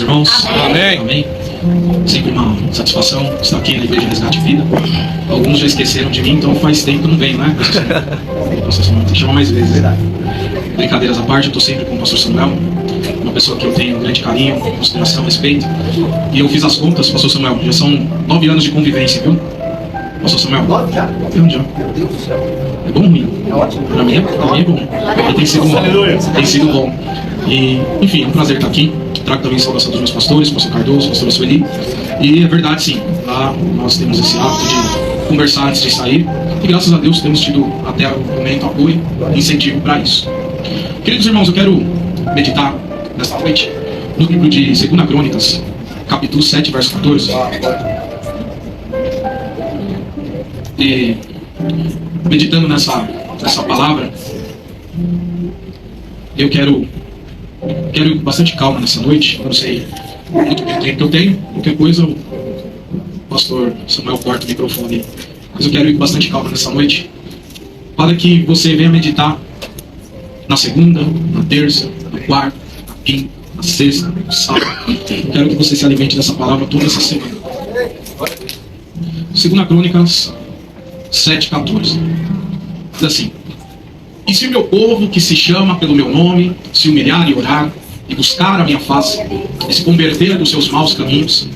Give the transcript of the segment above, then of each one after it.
irmãos. Amém. Amém. Sempre uma satisfação estar aqui na Igreja Resgate Vida. Alguns já esqueceram de mim, então faz tempo que eu não venho, né? Pastor Samuel, tem que chamar mais vezes. Brincadeiras à parte, eu estou sempre com o Pastor Samuel, uma pessoa que eu tenho um grande carinho, consideração, respeito. E eu fiz as contas, Pastor Samuel, já são 9 anos de convivência, viu? Pastor Samuel? 9 já? Meu Deus. Meu Deus do céu. É bom ou ruim? É ótimo. Pra mim é bom. Porque tem sido bom. Tem sido bom. E, enfim, é um prazer estar aqui. Trago também a saudação dos meus pastores, pastor Cardoso, pastor Sueli. E é verdade, sim, lá nós temos esse hábito de conversar antes de sair. E graças a Deus temos tido até o momento apoio e incentivo para isso. Queridos irmãos, eu quero meditar nesta noite no livro de 2 Crônicas, capítulo 7, verso 14. E meditando nessa palavra, eu quero ir com bastante calma nessa noite. Eu não sei muito bem o tempo que eu tenho. Qualquer coisa, o pastor Samuel corta o microfone. Mas eu quero ir com bastante calma nessa noite, para que você venha meditar na segunda, na terça, na quarta, na quinta, na sexta, no sábado. Quero que você se alimente dessa palavra toda essa semana. 2 Crônicas 7,14. Diz assim: e se o meu povo, que se chama pelo meu nome, se humilhar e orar, e buscar a minha face, e se converter dos seus maus caminhos,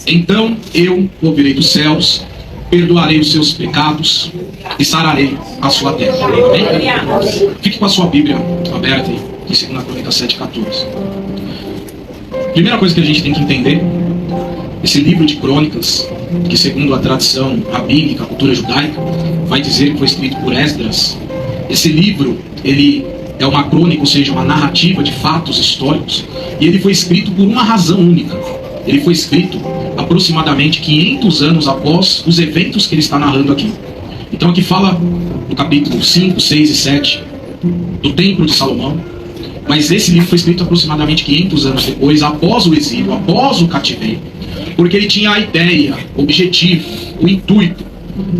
então eu ouvirei dos céus, perdoarei os seus pecados e sararei a sua terra. Amém? Fique com a sua Bíblia aberta em 2 Crônicas 7,14. Primeira coisa que a gente tem que entender: esse livro de crônicas, que segundo a tradição rabínica, a cultura judaica, vai dizer que foi escrito por Esdras. Esse livro, ele é uma crônica, ou seja, uma narrativa de fatos históricos, e ele foi escrito por uma razão única. Ele foi escrito aproximadamente 500 anos após os eventos que ele está narrando aqui. Então aqui fala no capítulo 5, 6 e 7 do Templo de Salomão, mas esse livro foi escrito aproximadamente 500 anos depois, após o exílio, após o cativeiro, porque ele tinha a ideia, o objetivo, o intuito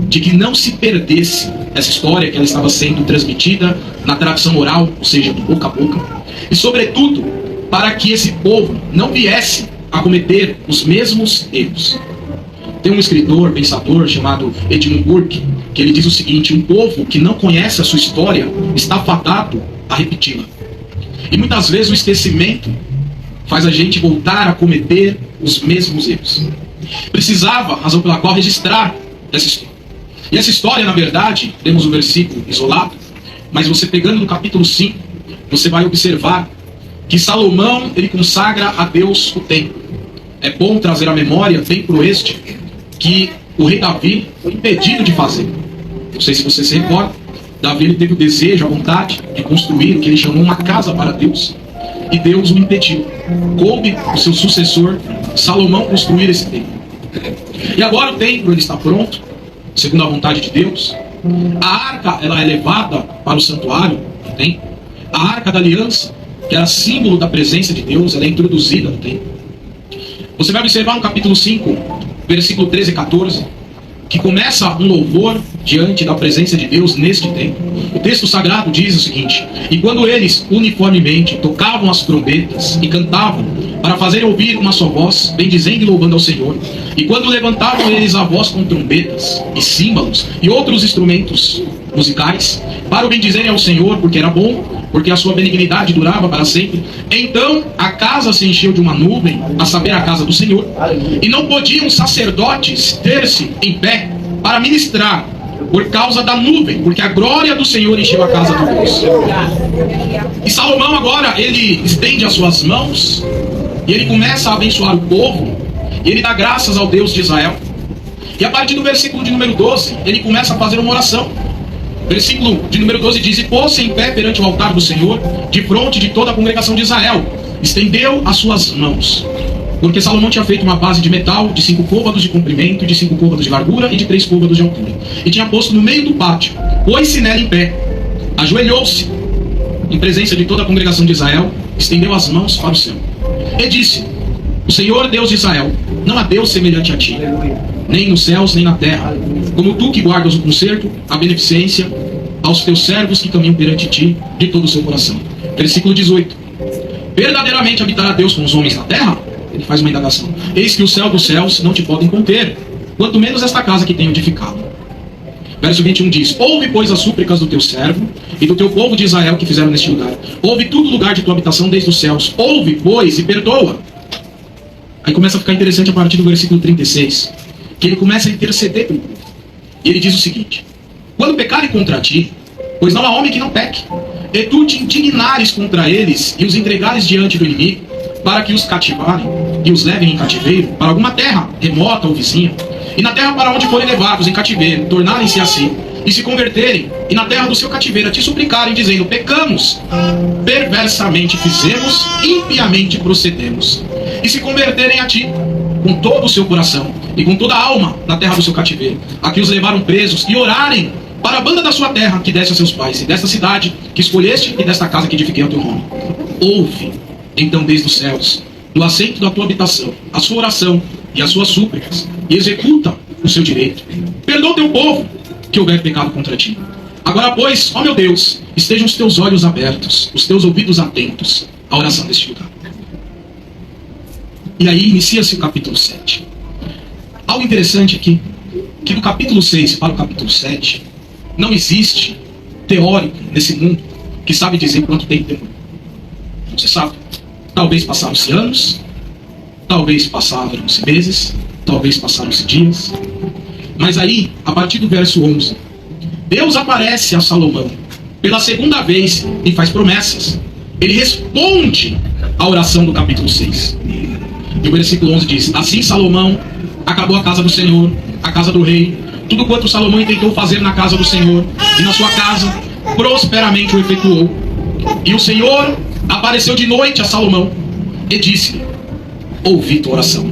de que não se perdesse essa história, que ela estava sendo transmitida na tradição oral, ou seja, do boca a boca, e sobretudo para que esse povo não viesse a cometer os mesmos erros. Tem um escritor, pensador chamado Edmund Burke, que ele diz o seguinte: um povo que não conhece a sua história está fadado a repeti-la. E muitas vezes o esquecimento faz a gente voltar a cometer os mesmos erros. Precisava, razão pela qual registrar essa história. E essa história, na verdade, temos um versículo isolado, mas você pegando no capítulo 5, você vai observar que Salomão, ele consagra a Deus o templo. É bom trazer à memória, bem proeste, que o rei Davi foi impedido de fazer. Não sei se você se recorda, Davi, ele teve o desejo, a vontade de construir o que ele chamou uma casa para Deus, e Deus o impediu. Coube o seu sucessor, Salomão, construir esse templo. E agora o templo, ele está pronto, segundo a vontade de Deus. A arca, ela é levada para o santuário, tem? A arca da aliança, que era símbolo da presença de Deus, ela é introduzida no templo. Você vai observar no capítulo 5, versículo 13 e 14, que começa um louvor diante da presença de Deus neste templo. O texto sagrado diz o seguinte: e quando eles uniformemente tocavam as trombetas e cantavam, para fazer ouvir uma só voz, bendizendo e louvando ao Senhor, e quando levantavam eles a voz com trombetas e símbolos e outros instrumentos musicais, para o bendizerem ao Senhor, porque era bom, porque a sua benignidade durava para sempre, então a casa se encheu de uma nuvem, a saber, a casa do Senhor, e não podiam sacerdotes ter-se em pé para ministrar, por causa da nuvem, porque a glória do Senhor encheu a casa do Deus. E Salomão agora, ele estende as suas mãos, e ele começa a abençoar o povo, e ele dá graças ao Deus de Israel. E a partir do versículo de número 12, ele começa a fazer uma oração. Versículo de número 12 diz: e pôs-se em pé perante o altar do Senhor, de fronte de toda a congregação de Israel, estendeu as suas mãos. Porque Salomão tinha feito uma base de metal de 5 côvados de comprimento, de 5 côvados de largura e de 3 côvados de altura. E tinha posto no meio do pátio, pôs-se nela em pé, ajoelhou-se em presença de toda a congregação de Israel, estendeu as mãos para o céu. E disse: o Senhor Deus de Israel, não há Deus semelhante a ti, nem nos céus, nem na terra, como tu que guardas o conserto, a beneficência aos teus servos que caminham perante ti de todo o seu coração. Versículo 18: verdadeiramente habitará Deus com os homens na terra? Ele faz uma indagação. Eis que o céu dos céus não te podem conter, quanto menos esta casa que tenho edificado. Verso 21 diz: ouve, pois, as súplicas do teu servo e do teu povo de Israel que fizeram neste lugar. Ouve tudo o lugar de tua habitação desde os céus. Ouve, pois, e perdoa. Aí começa a ficar interessante a partir do versículo 36, que ele começa a interceder pelo povo. E ele diz o seguinte: quando pecarem contra ti, pois não há homem que não peque, e tu te indignares contra eles e os entregares diante do inimigo, para que os cativarem e os levem em cativeiro para alguma terra remota ou vizinha, e na terra para onde forem levados em cativeiro, tornarem-se assim, e se converterem, e na terra do seu cativeiro a te suplicarem, dizendo: pecamos, perversamente fizemos, impiamente procedemos, e se converterem a ti com todo o seu coração e com toda a alma na terra do seu cativeiro, a que os levaram presos, e orarem para a banda da sua terra que deste a seus pais, e desta cidade que escolheste, e desta casa que edifiquei ao teu nome. Ouve, então, desde os céus, no assento da tua habitação, a sua oração e as suas súplicas, e executa o seu direito. Perdoa o teu povo que houver pecado contra ti. Agora, pois, ó meu Deus, estejam os teus olhos abertos, os teus ouvidos atentos à oração deste lugar. E aí inicia-se o capítulo 7. Algo interessante aqui, que do capítulo 6 para o capítulo 7, não existe teórico nesse mundo que sabe dizer quanto tempo demorou. Você sabe? Talvez passaram-se anos, talvez passaram-se meses, talvez passaram-se dias. Mas aí, a partir do verso 11, Deus aparece a Salomão pela segunda vez e faz promessas. Ele responde à oração do capítulo 6. E o versículo 11 diz: assim Salomão acabou a casa do Senhor, a casa do rei, tudo quanto Salomão intentou fazer na casa do Senhor e na sua casa, prosperamente o efetuou. E o Senhor apareceu de noite a Salomão e disse: ouvi tua oração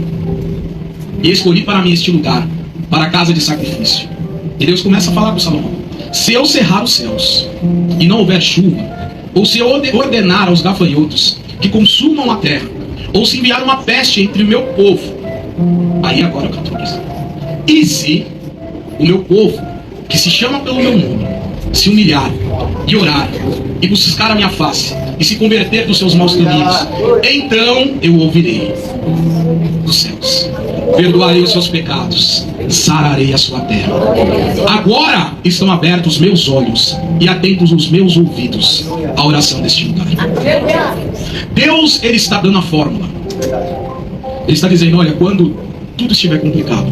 e escolhi para mim este lugar, para a casa de sacrifício. E Deus começa a falar com Salomão: se eu cerrar os céus e não houver chuva, ou se eu ordenar aos gafanhotos que consumam a terra, ou se enviar uma peste entre o meu povo, aí agora o 14, e se o meu povo, que se chama pelo meu nome, se humilhar e orar e buscar a minha face e se converter dos seus maus caminhos, então eu ouvirei dos céus, perdoarei os seus pecados, sararei a sua terra. Agora estão abertos os meus olhos e atentos os meus ouvidos à oração deste lugar. Deus, ele está dando a fórmula. Ele está dizendo: olha, quando tudo estiver complicado,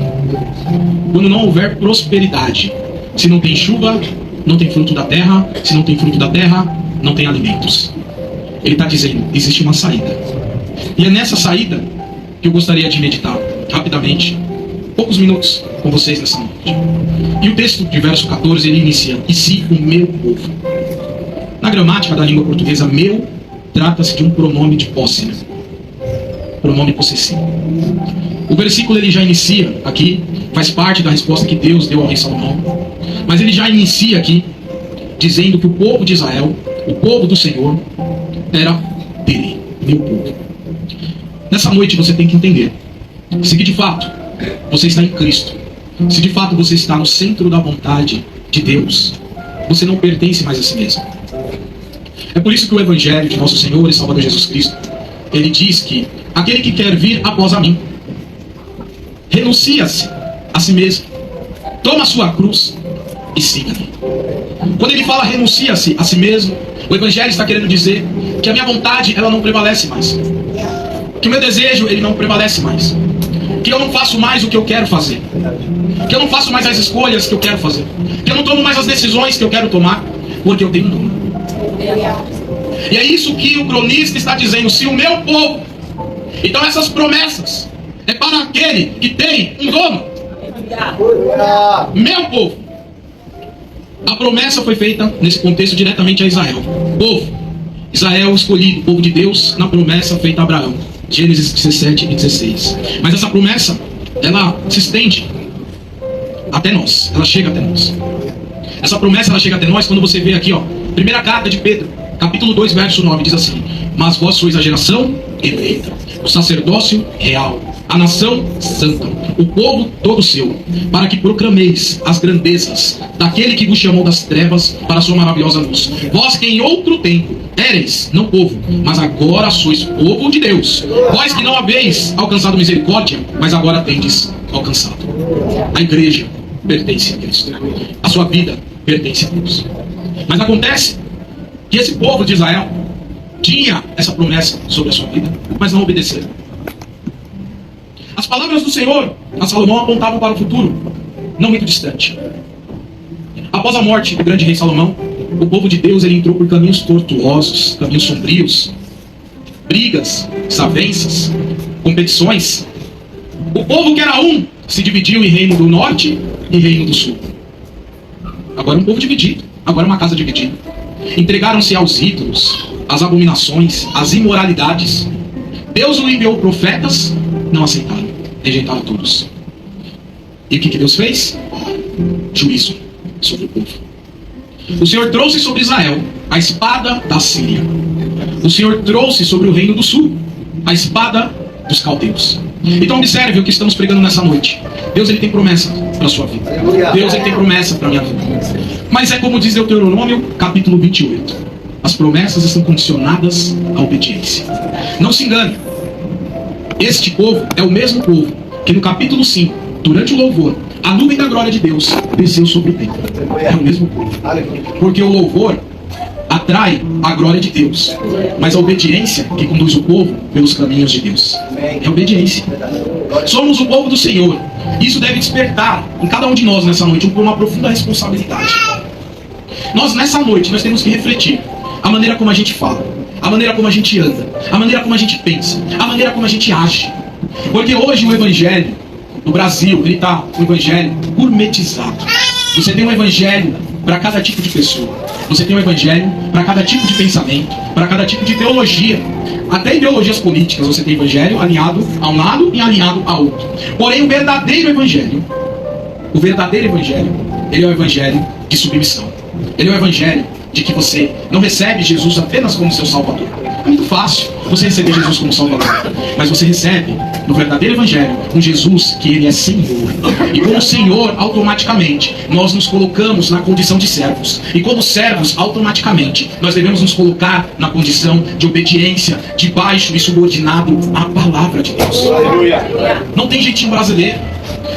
quando não houver prosperidade, se não tem chuva, não tem fruto da terra, se não tem fruto da terra, não tem alimentos. Ele está dizendo: existe uma saída. E é nessa saída que eu gostaria de meditar rapidamente, poucos minutos com vocês nessa noite. E o texto de verso 14, ele inicia: e se o meu povo. Na gramática da língua portuguesa, meu trata-se de um pronome de posse, né? Pronome possessivo. O versículo ele já inicia aqui, faz parte da resposta que Deus deu ao rei Salomão, mas ele já inicia aqui dizendo que o povo de Israel, o povo do Senhor, era dele, meu povo. Nessa noite você tem que entender: se de fato você está em Cristo, se de fato você está no centro da vontade de Deus, você não pertence mais a si mesmo. É por isso que o Evangelho de nosso Senhor e Salvador Jesus Cristo, ele diz que aquele que quer vir após a mim, renuncia-se a si mesmo, toma a sua cruz e siga-me. Quando ele fala renuncia-se a si mesmo, o Evangelho está querendo dizer que a minha vontade, ela não prevalece mais, que o meu desejo, ele não prevalece mais, que eu não faço mais o que eu quero fazer, que eu não faço mais as escolhas que eu quero fazer, que eu não tomo mais as decisões que eu quero tomar, porque eu tenho um dono. E é isso que o cronista está dizendo: se o meu povo. Então essas promessas é para aquele que tem um dono. Meu povo. A promessa foi feita nesse contexto diretamente a Israel. Povo, Israel escolhido, povo de Deus, na promessa feita a Abraão. Gênesis 17 e 16. Mas essa promessa, ela se estende até nós. Ela chega até nós. Essa promessa, ela chega até nós quando você vê aqui, ó, primeira carta de Pedro, capítulo 2, verso 9, diz assim: mas vós sois a geração eleita, o sacerdócio real, a nação santa, o povo todo seu, para que proclameis as grandezas daquele que vos chamou das trevas para a sua maravilhosa luz. Vós que em outro tempo éreis, não povo, mas agora sois povo de Deus. Vós que não haveis alcançado misericórdia, mas agora tendes alcançado. A igreja pertence a Cristo. A sua vida pertence a Deus. Mas acontece que esse povo de Israel tinha essa promessa sobre a sua vida, mas não obedeceram. As palavras do Senhor a Salomão apontavam para o futuro, não muito distante. Após a morte do grande rei Salomão, o povo de Deus ele entrou por caminhos tortuosos, caminhos sombrios, brigas, desavenças, competições. O povo que era um se dividiu em reino do norte e reino do sul. Agora é um povo dividido, agora é uma casa dividida. Entregaram-se aos ídolos, às abominações, às imoralidades. Deus lhe enviou profetas, não aceitaram, rejeitaram todos. E o que Deus fez? Juízo sobre o povo. O Senhor trouxe sobre Israel a espada da Síria. O Senhor trouxe sobre o reino do sul a espada dos caldeus. Então observe o que estamos pregando nessa noite. Deus ele tem promessa para a sua vida. Deus ele tem promessa para a minha vida. Mas é como diz Deuteronômio capítulo 28. As promessas estão condicionadas à obediência. Não se engane. Este povo é o mesmo povo que no capítulo 5, durante o louvor, a nuvem da glória de Deus desceu sobre o templo. É o mesmo povo. Porque o louvor atrai a glória de Deus, mas a obediência que conduz o povo pelos caminhos de Deus. É obediência. Somos o povo do Senhor. Isso deve despertar em cada um de nós nessa noite uma profunda responsabilidade. Nós nessa noite nós temos que refletir a maneira como a gente fala, a maneira como a gente anda, a maneira como a gente pensa, a maneira como a gente age. Porque hoje o evangelho no Brasil, ele está um evangelho gourmetizado. Você tem um evangelho para cada tipo de pessoa. Você tem um evangelho para cada tipo de pensamento, para cada tipo de ideologia. Até ideologias políticas, você tem evangelho alinhado a um lado e alinhado a outro. Porém, o verdadeiro evangelho, ele é o evangelho de submissão. Ele é o evangelho de que você não recebe Jesus apenas como seu Salvador. É muito fácil você receber Jesus como Salvador, mas você recebe no verdadeiro evangelho um Jesus que ele é Senhor. E como Senhor, automaticamente nós nos colocamos na condição de servos. E como servos, automaticamente nós devemos nos colocar na condição de obediência, debaixo e subordinado à palavra de Deus. Não tem jeitinho brasileiro.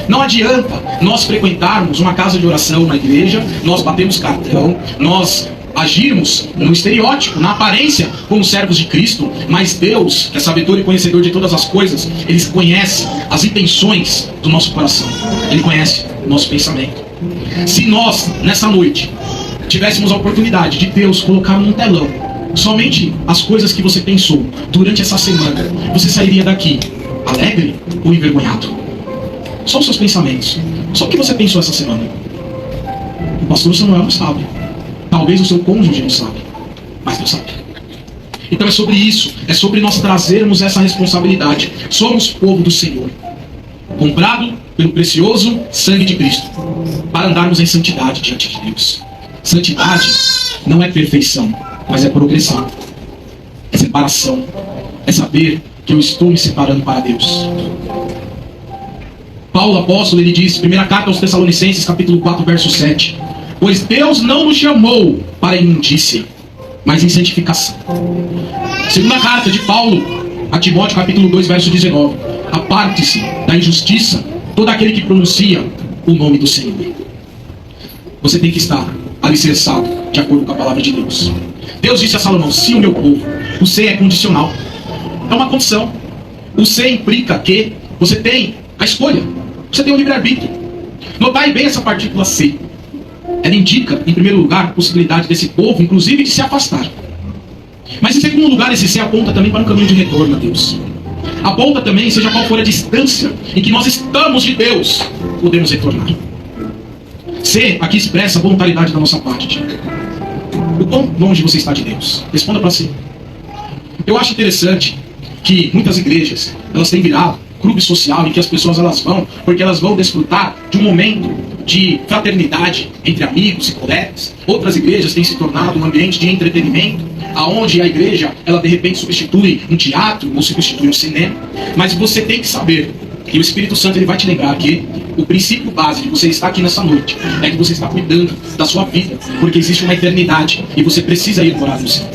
Não adianta nós frequentarmos uma casa de oração na igreja, nós batemos cartão, nós agirmos no estereótipo, na aparência, como servos de Cristo, mas Deus, que é sabedor e conhecedor de todas as coisas, Ele conhece as intenções do nosso coração, Ele conhece o nosso pensamento. Se nós, nessa noite, tivéssemos a oportunidade de Deus colocar num telão somente as coisas que você pensou durante essa semana, você sairia daqui alegre ou envergonhado? Só os seus pensamentos, só o que você pensou essa semana. O pastor Samuel não sabe. Talvez o seu cônjuge não sabe, mas Deus sabe. Então é sobre isso, é sobre nós trazermos essa responsabilidade. Somos povo do Senhor, comprado pelo precioso sangue de Cristo, para andarmos em santidade diante de Deus. Santidade não é perfeição, mas é progressão, é separação, é saber que eu estou me separando para Deus. Paulo, apóstolo, ele diz, primeira carta aos Tessalonicenses, capítulo 4, verso 7. Pois Deus não nos chamou para imundícia, mas em santificação. Segunda carta de Paulo a Timóteo, capítulo 2, verso 19. Aparte-se da injustiça todo aquele que pronuncia o nome do Senhor. Você tem que estar alicerçado de acordo com a palavra de Deus. Deus disse a Salomão, se o meu povo, o ser é condicional. É uma condição. O ser implica que você tem a escolha. Você tem o livre-arbítrio. Notai bem essa partícula C. Ela indica, em primeiro lugar, a possibilidade desse povo, inclusive, de se afastar. Mas em segundo lugar, esse C aponta também para um caminho de retorno a Deus. Aponta também, seja qual for a distância em que nós estamos de Deus, podemos retornar. C aqui expressa a voluntariedade da nossa parte. O quão longe você está de Deus? Responda para si. Eu acho interessante que muitas igrejas, elas têm virado clube social em que as pessoas elas vão, porque elas vão desfrutar de um momento de fraternidade entre amigos e colegas. Outras igrejas têm se tornado um ambiente de entretenimento, aonde a igreja, ela de repente substitui um teatro ou substitui um cinema. Mas você tem que saber E o Espírito Santo ele vai te lembrar que o princípio base de você estar aqui nessa noite é que você está cuidando da sua vida, porque existe uma eternidade e você precisa ir morar no céu.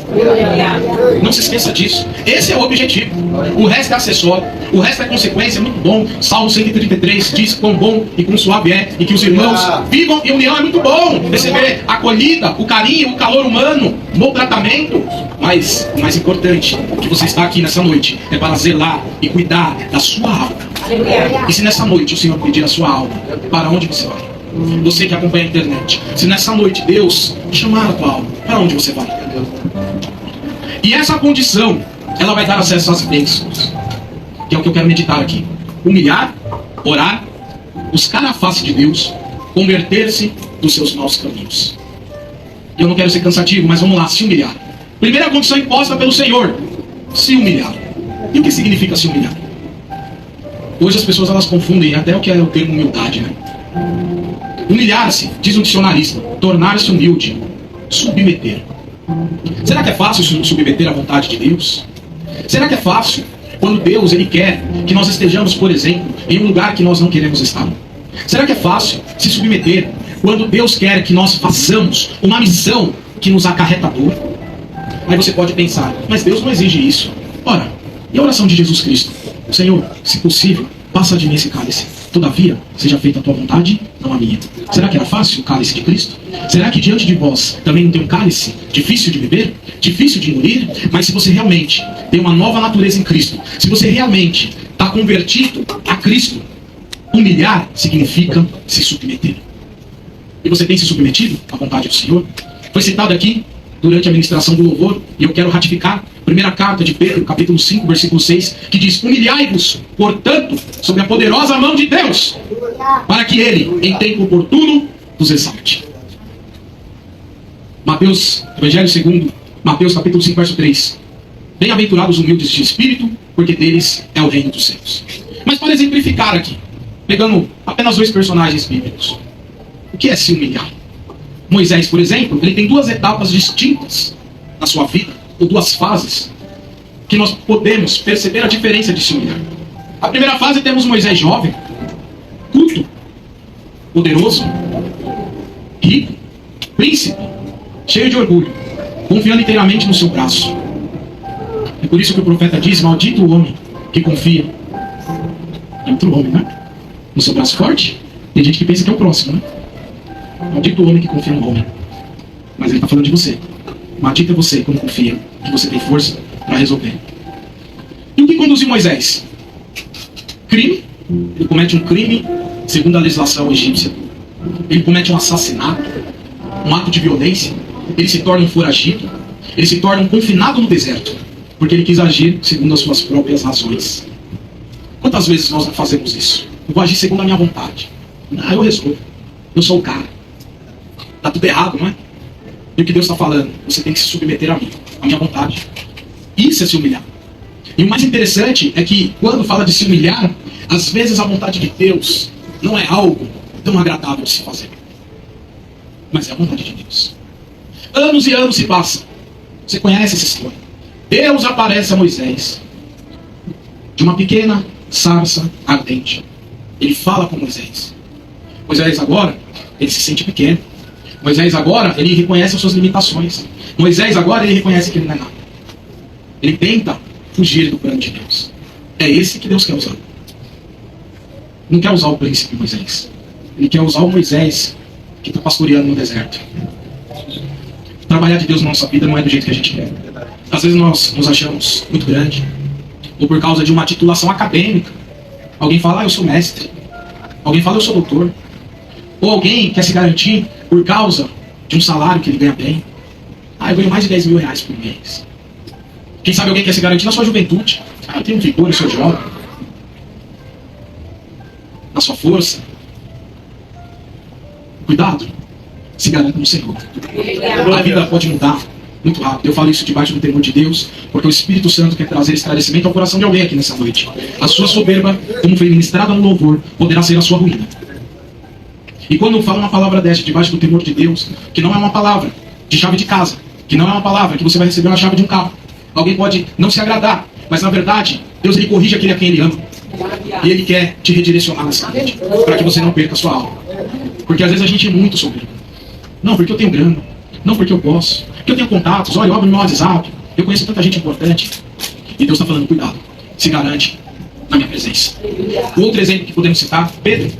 Não se esqueça disso. Esse é o objetivo. O resto é acessório, o resto é consequência. É muito bom. Salmo 133 diz quão bom e quão suave é, e que os irmãos vivam em união. É muito bom receber a acolhida, o carinho, o calor humano, um bom tratamento. Mas o mais importante que você está aqui nessa noite é para zelar e cuidar da sua alma. E se nessa noite o Senhor pedir a sua alma, para onde você vai? Você que acompanha a internet, se nessa noite Deus chamar a tua alma, para onde você vai? E essa condição, ela vai dar acesso às bênçãos, que é o que eu quero meditar aqui. Humilhar, orar, buscar a face de Deus, converter-se dos seus maus caminhos. Eu não quero ser cansativo, mas vamos lá, se humilhar. Primeira condição imposta pelo Senhor, se humilhar. E o que significa se humilhar? Hoje as pessoas elas confundem até o que é o termo humildade, né? Humilhar-se, diz um dicionarista, tornar-se humilde, submeter. Será que é fácil submeter à vontade de Deus? Será que é fácil quando Deus ele quer que nós estejamos, por exemplo, em um lugar que nós não queremos estar? Será que é fácil se submeter quando Deus quer que nós façamos uma missão que nos acarreta dor? Aí você pode pensar, mas Deus não exige isso. Ora, e a oração de Jesus Cristo? Senhor, se possível, passa de mim esse cálice. Todavia, seja feita a tua vontade, não a minha. Será que era fácil o cálice de Cristo? Será que diante de vós também não tem um cálice difícil de beber? Difícil de engolir? Mas se você realmente tem uma nova natureza em Cristo, se você realmente está convertido a Cristo, humilhar significa se submeter. E você tem se submetido à vontade do Senhor? Foi citado aqui durante a ministração do louvor, e eu quero ratificar, primeira carta de Pedro, capítulo 5, versículo 6, que diz: humilhai-vos, portanto, sob a poderosa mão de Deus, para que Ele, em tempo oportuno, vos exalte. Mateus, Evangelho segundo, Mateus, capítulo 5, verso 3. Bem-aventurados os humildes de espírito, porque deles é o reino dos céus. Mas para exemplificar aqui, pegando apenas 2 personagens bíblicos, o que é se humilhar? Moisés, por exemplo, ele tem 2 etapas distintas na sua vida, ou 2 fases, que nós podemos perceber a diferença de se humilhar. A primeira fase temos Moisés jovem, culto, poderoso, rico, príncipe, cheio de orgulho, confiando inteiramente no seu braço. É por isso que o profeta diz: maldito o homem que confia em outro homem, né? No seu braço forte. Tem gente que pensa que é o próximo, né? Maldito o homem que confia no homem. Mas ele está falando de você. Maldito é você que não confia, que você tem força para resolver. E o que conduziu Moisés? Crime. Ele comete um crime segundo a legislação egípcia. Ele comete um assassinato, um ato de violência. Ele se torna um foragido. Ele se torna um confinado no deserto, porque ele quis agir segundo as suas próprias razões. Quantas vezes nós não fazemos isso? Eu vou agir segundo a minha vontade. Ah, eu resolvo. Eu sou o cara. Tá tudo errado, não é? E o que Deus está falando? Você tem que se submeter a mim, à minha vontade. Isso é se humilhar. E o mais interessante é que quando fala de se humilhar, às vezes a vontade de Deus não é algo tão agradável de se fazer. Mas é a vontade de Deus. Anos e anos se passam. Você conhece essa história. Deus aparece a Moisés de uma pequena sarça ardente. Ele fala com Moisés. Moisés agora, ele se sente pequeno. Moisés agora, ele reconhece as suas limitações. Moisés agora, ele reconhece que ele não é nada. Ele tenta fugir do plano de Deus. É esse que Deus quer usar. Não quer usar o príncipe Moisés. Ele quer usar o Moisés que está pastoreando no deserto. Trabalhar de Deus na nossa vida não é do jeito que a gente quer. Às vezes nós nos achamos muito grande, ou por causa de uma titulação acadêmica. Alguém fala: eu sou mestre. Alguém fala: eu sou doutor. Ou alguém quer se garantir por causa de um salário que ele ganha bem. Eu ganho mais de 10 mil reais por mês. Quem sabe alguém quer se garantir na sua juventude. Eu tenho vigor, eu sou jovem. Na sua força. Cuidado. Se garanta no Senhor. A vida pode mudar muito rápido. Eu falo isso debaixo do temor de Deus, porque o Espírito Santo quer trazer esclarecimento ao coração de alguém aqui nessa noite. A sua soberba, como foi ministrada no louvor, poderá ser a sua ruína. E quando eu falo uma palavra dessa debaixo do temor de Deus, que não é uma palavra de chave de casa, que não é uma palavra que você vai receber uma chave de um carro, alguém pode não se agradar, mas na verdade, Deus ele corrige aquele a quem ele ama. E Ele quer te redirecionar nessa noite, para que você não perca a sua alma. Porque às vezes a gente é muito soberbo. Não, porque eu tenho grana. Não, porque eu posso. Porque eu tenho contatos. Olha, eu abro meu WhatsApp. Eu conheço tanta gente importante. E Deus está falando, cuidado. Se garante na minha presença. Outro exemplo que podemos citar, Pedro.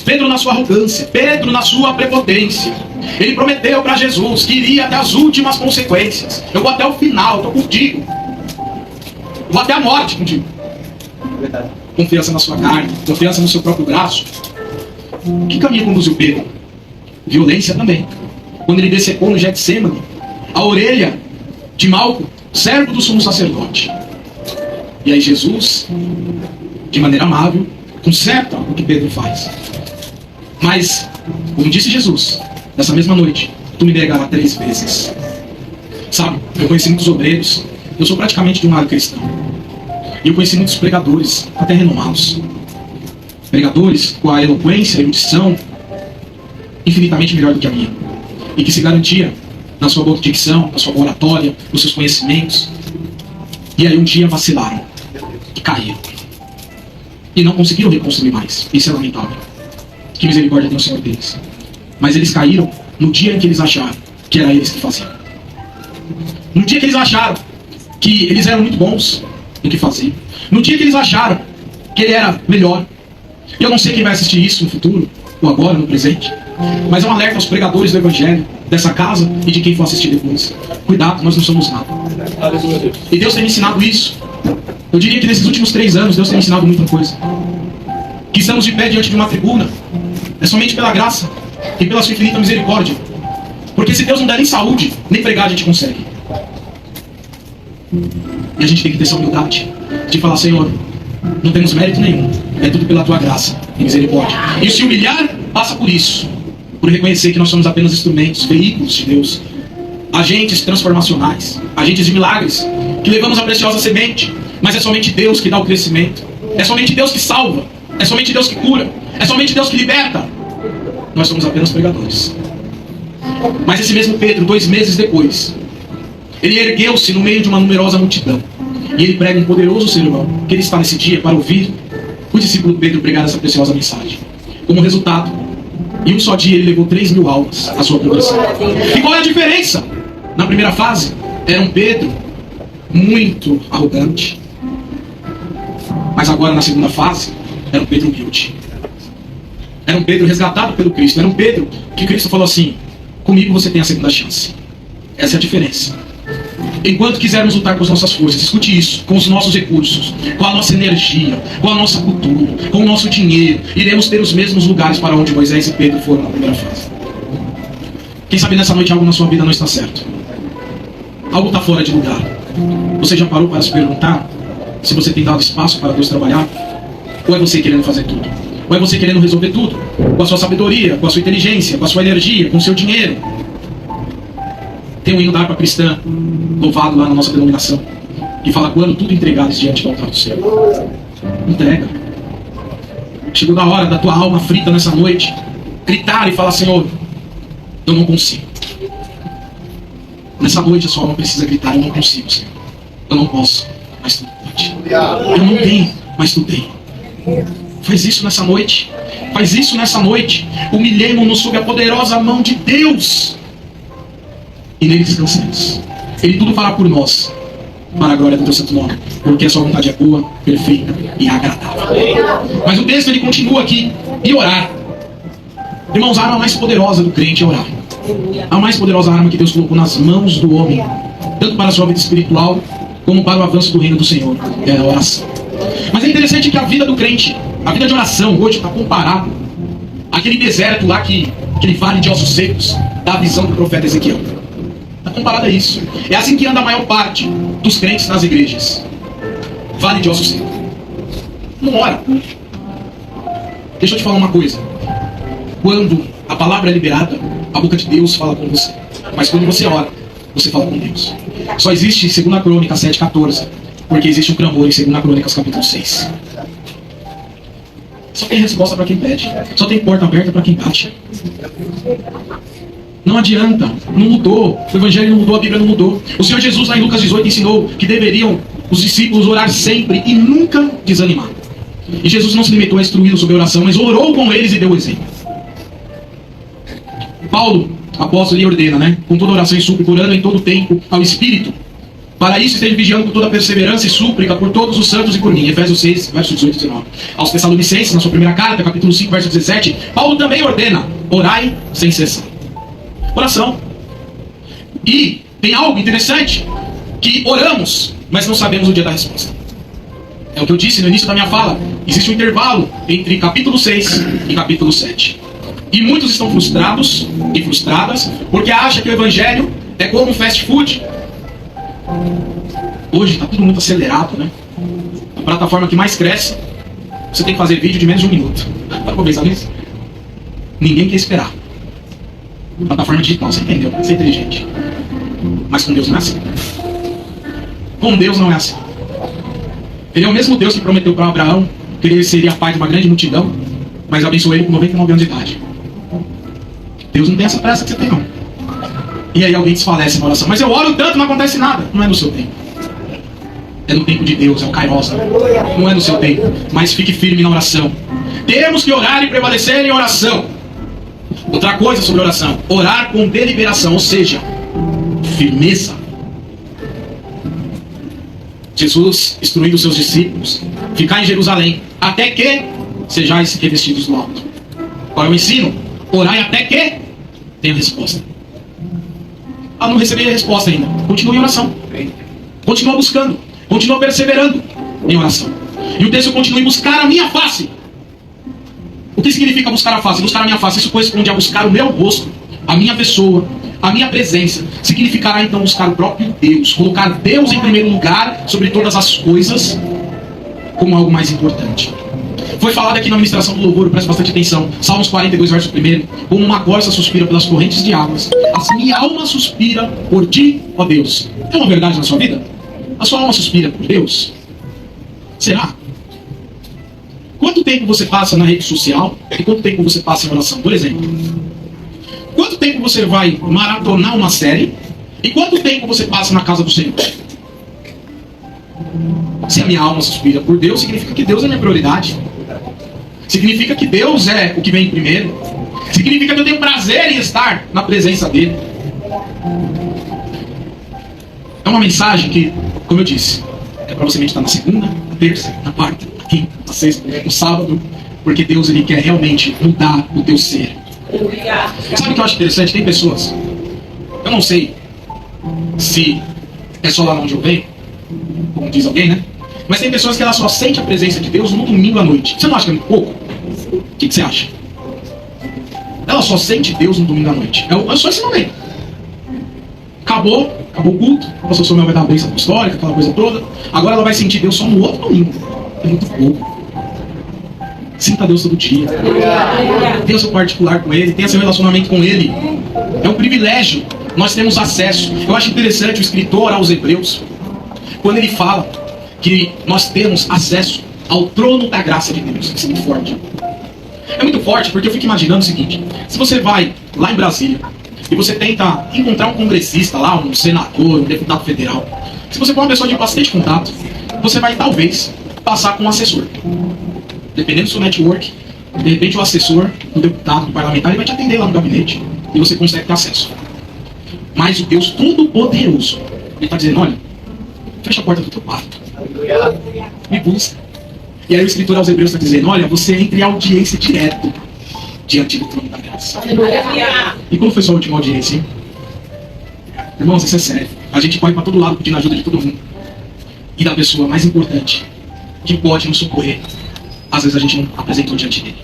Pedro na sua arrogância. Pedro na sua prepotência. Ele prometeu para Jesus que iria até as últimas consequências. Eu vou até o final, estou contigo. Eu vou até a morte contigo. Confiança na sua carne. Confiança no seu próprio braço. Que caminho conduziu Pedro? Violência também. Quando ele dessecou no Getsemane a orelha de Malco, servo do sumo sacerdote. E aí Jesus, de maneira amável, conserta o que Pedro faz. Mas, como disse Jesus, nessa mesma noite, tu me negarás 3 vezes. Sabe, eu conheci muitos obreiros, eu sou praticamente de um lado cristão. E eu conheci muitos pregadores, até renomados. Pregadores com a eloquência e erudição infinitamente melhor do que a minha. E que se garantia na sua boa dicção, na sua boa oratória, nos seus conhecimentos. E aí um dia vacilaram e caíram. E não conseguiram reconstruir mais. Isso é lamentável. Que misericórdia tem o Senhor deles. Mas eles caíram no dia em que eles acharam que era eles que faziam. No dia que eles acharam que eles eram muito bons no que faziam. No dia que eles acharam que ele era melhor. E eu não sei quem vai assistir isso no futuro, ou agora, no presente. Mas é um alerta aos pregadores do Evangelho, dessa casa e de quem for assistir depois. Cuidado, nós não somos nada. E Deus tem me ensinado isso. Eu diria que nesses últimos 3 anos, Deus tem me ensinado muita coisa. Que estamos de pé diante de uma tribuna, é somente pela graça e pela sua infinita misericórdia. Porque se Deus não der nem saúde, nem pregar a gente consegue. E a gente tem que ter essa humildade de falar, Senhor, não temos mérito nenhum, é tudo pela tua graça e misericórdia. E se humilhar, passa por isso. Por reconhecer que nós somos apenas instrumentos, veículos de Deus, agentes transformacionais, agentes de milagres, que levamos a preciosa semente, mas é somente Deus que dá o crescimento, é somente Deus que salva, é somente Deus que cura, é somente Deus que liberta. Nós somos apenas pregadores. Mas esse mesmo Pedro, 2 meses depois, ele ergueu-se no meio de uma numerosa multidão, e ele prega um poderoso sermão, que ele está nesse dia para ouvir o discípulo Pedro pregar essa preciosa mensagem. Como resultado, em um só dia ele levou 3.000 almas à sua conversão. E qual é a diferença? Na primeira fase, era um Pedro muito arrogante. Mas agora na segunda fase, era um Pedro humilde. Era um Pedro resgatado pelo Cristo. Era um Pedro que Cristo falou assim, comigo você tem a segunda chance. Essa é a diferença. Enquanto quisermos lutar com as nossas forças, escute isso, com os nossos recursos, com a nossa energia, com a nossa cultura, com o nosso dinheiro, iremos ter os mesmos lugares para onde Moisés e Pedro foram na primeira fase. Quem sabe nessa noite algo na sua vida não está certo. Algo está fora de lugar. Você já parou para se perguntar se você tem dado espaço para Deus trabalhar? Ou é você querendo fazer tudo? Ou é você querendo resolver tudo? Com a sua sabedoria, com a sua inteligência, com a sua energia, com o seu dinheiro? Tem um hino da harpa cristã, louvado lá na nossa denominação, que fala, quando tudo entregares diante do altar do Senhor. Entrega. Chegou da hora da tua alma frita nessa noite, gritar e falar, Senhor, eu não consigo. Nessa noite a sua alma precisa gritar, eu não consigo, Senhor. Eu não posso, mas tu pode. Eu não tenho, mas tu tem. Faz isso nessa noite. Faz isso nessa noite. Humilhemos-nos sob a poderosa mão de Deus. E nele descansemos. Ele tudo fará por nós, para a glória do teu santo nome, porque a sua vontade é boa, perfeita e agradável. Mas o texto ele continua aqui, e orar. Irmãos, a arma mais poderosa do crente é orar. A mais poderosa arma que Deus colocou nas mãos do homem, tanto para a sua vida espiritual, como para o avanço do reino do Senhor, é a oração. Mas é interessante que a vida do crente, a vida de oração hoje está comparada àquele deserto lá, aquele vale de ossos secos, da visão do profeta Ezequiel. Está comparado a isso. É assim que anda a maior parte dos crentes nas igrejas. Vale de ossos secos. Não ora. Deixa eu te falar uma coisa. Quando a palavra é liberada, a boca de Deus fala com você. Mas quando você ora, você fala com Deus. Só existe 2 Crônicas 7,14, porque existe um clamor em 2 Crônicas capítulo 6. Só tem resposta para quem pede. Só tem porta aberta para quem bate. Não adianta, não mudou. O Evangelho não mudou, a Bíblia não mudou. O Senhor Jesus lá em Lucas 18 ensinou que deveriam os discípulos orar sempre e nunca desanimar. E Jesus não se limitou a instruí-los sobre oração, mas orou com eles e deu o exemplo. Paulo, apóstolo, ele ordena, né? Com toda oração e súplica, orando em todo tempo ao Espírito. Para isso, esteja vigiando com toda perseverança e súplica por todos os santos e por mim. Efésios 6, versos 18 e 19. Aos Tessalonicenses, na sua primeira carta, capítulo 5, verso 17, Paulo também ordena: orai sem cessar. Oração. E tem algo interessante, que oramos, mas não sabemos o dia da resposta. É o que eu disse no início da minha fala. Existe um intervalo entre capítulo 6 e capítulo 7. E muitos estão frustrados e frustradas porque acham que o evangelho é como um fast food. Hoje está tudo muito acelerado, né? A plataforma que mais cresce, você tem que fazer vídeo de menos de 1 minuto. Para pensar nisso? Ninguém quer esperar. Plataforma digital, você entendeu? Você é inteligente. Mas com Deus não é assim. Com Deus não é assim. Ele é o mesmo Deus que prometeu para Abraão que ele seria pai de uma grande multidão, mas abençoou ele com 99 anos de idade. Deus não tem essa pressa que você tem, não. E aí alguém desfalece na oração. Mas eu oro tanto, não acontece nada. Não é no seu tempo. É no tempo de Deus, é o Kairos. Não é no seu tempo. Mas fique firme na oração. Temos que orar e prevalecer em oração. Outra coisa sobre oração: orar com deliberação, ou seja, firmeza. Jesus instruindo os seus discípulos: ficar em Jerusalém até que sejais revestidos do alto. Qual é o ensino? Orai até que tenha resposta. Não receber a resposta ainda, continue em oração. Continua buscando, continua perseverando em oração. E o texto continua: buscar a minha face. O que significa buscar a face? Buscar a minha face, isso corresponde a buscar o meu rosto, a minha pessoa, a minha presença. Significará então buscar o próprio Deus, colocar Deus em primeiro lugar sobre todas as coisas, como algo mais importante. Foi falado aqui na ministração do louvor, preste bastante atenção. Salmos 42, verso 1. Como uma corça suspira pelas correntes de águas, a minha alma suspira por ti, ó Deus. É uma verdade na sua vida? A sua alma suspira por Deus? Será? Quanto tempo você passa na rede social e quanto tempo você passa em oração? Por exemplo, quanto tempo você vai maratonar uma série e quanto tempo você passa na casa do Senhor? Se a minha alma suspira por Deus, significa que Deus é minha prioridade. Significa que Deus é o que vem primeiro. Significa que eu tenho prazer em estar na presença dele. É uma mensagem que, como eu disse, é para você meditar na segunda, na terça, na quarta, na quinta, na sexta, no sábado, porque Deus ele quer realmente mudar o teu ser. Sabe o que eu acho interessante? Tem pessoas, eu não sei se é só lá onde eu venho, como diz alguém, né? Mas tem pessoas que ela só sente a presença de Deus no domingo à noite. Você não acha que é muito pouco? O que você acha? Ela só sente Deus no domingo à noite. É só esse momento. Acabou o culto, o pastor Samuel vai dar a bênção apostólica, aquela coisa toda. Agora ela vai sentir Deus só no outro domingo. É muito pouco. Sinta Deus todo dia. Tenha seu particular com Ele, tenha seu relacionamento com Ele. É um privilégio. Nós temos acesso. Eu acho interessante o escritor aos Hebreus, quando ele fala que nós temos acesso ao trono da graça de Deus. Isso é muito forte. É muito forte porque eu fico imaginando o seguinte: se você vai lá em Brasília e você tenta encontrar um congressista lá, um senador, um deputado federal, se você for uma pessoa de bastante contato, você vai talvez passar com um assessor. Dependendo do seu network, de repente o assessor, o deputado, o parlamentar, ele vai te atender lá no gabinete e você consegue ter acesso. Mas o Deus Todo-Poderoso, ele está dizendo: olha, fecha a porta do teu quarto, me busca. E aí o escritor aos Hebreus está dizendo: olha, você entra em audiência direto diante do trono da graça. E como foi sua última audiência, hein? Irmãos, isso é sério. A gente pode ir para todo lado pedindo ajuda de todo mundo. E da pessoa mais importante, que pode nos socorrer, às vezes a gente não apresentou diante dele.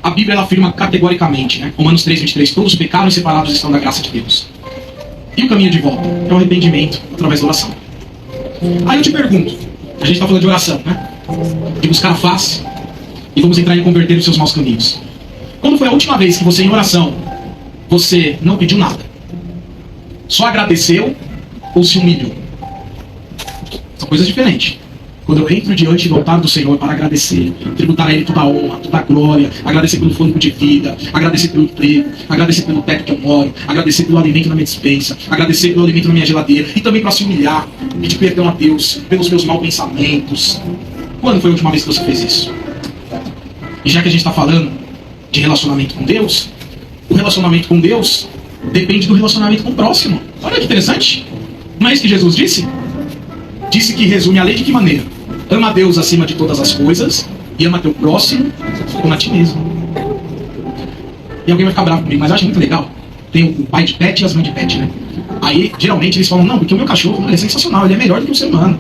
A Bíblia ela afirma categoricamente, né? Romanos 3:23, todos pecaram e separados estão da graça de Deus. E o caminho de volta? É o arrependimento através da oração. Aí eu te pergunto, a gente está falando de oração, né? De buscar a face. E vamos entrar em converter os seus maus caminhos. Quando foi a última vez que você em oração, você não pediu nada? Só agradeceu ou se humilhou? São coisas diferentes. Quando eu entro diante do altar do Senhor para agradecer, tributar a Ele toda a honra, toda a glória, agradecer pelo fôlego de vida, agradecer pelo emprego, agradecer pelo teto que eu moro, agradecer pelo alimento na minha despensa, agradecer pelo alimento na minha geladeira, e também para se humilhar, pedir perdão a Deus pelos meus maus pensamentos. Quando foi a última vez que você fez isso? E já que a gente está falando de relacionamento com Deus, o relacionamento com Deus depende do relacionamento com o próximo. Olha que interessante. Não é isso que Jesus disse? Disse que resume a lei de que maneira? Ama a Deus acima de todas as coisas e ama teu próximo como a ti mesmo. E alguém vai ficar bravo comigo, mas eu acho muito legal. Tem o pai de pet e as mães de pet, né? Aí, geralmente, eles falam, não, porque o meu cachorro é sensacional, ele é melhor do que o ser humano.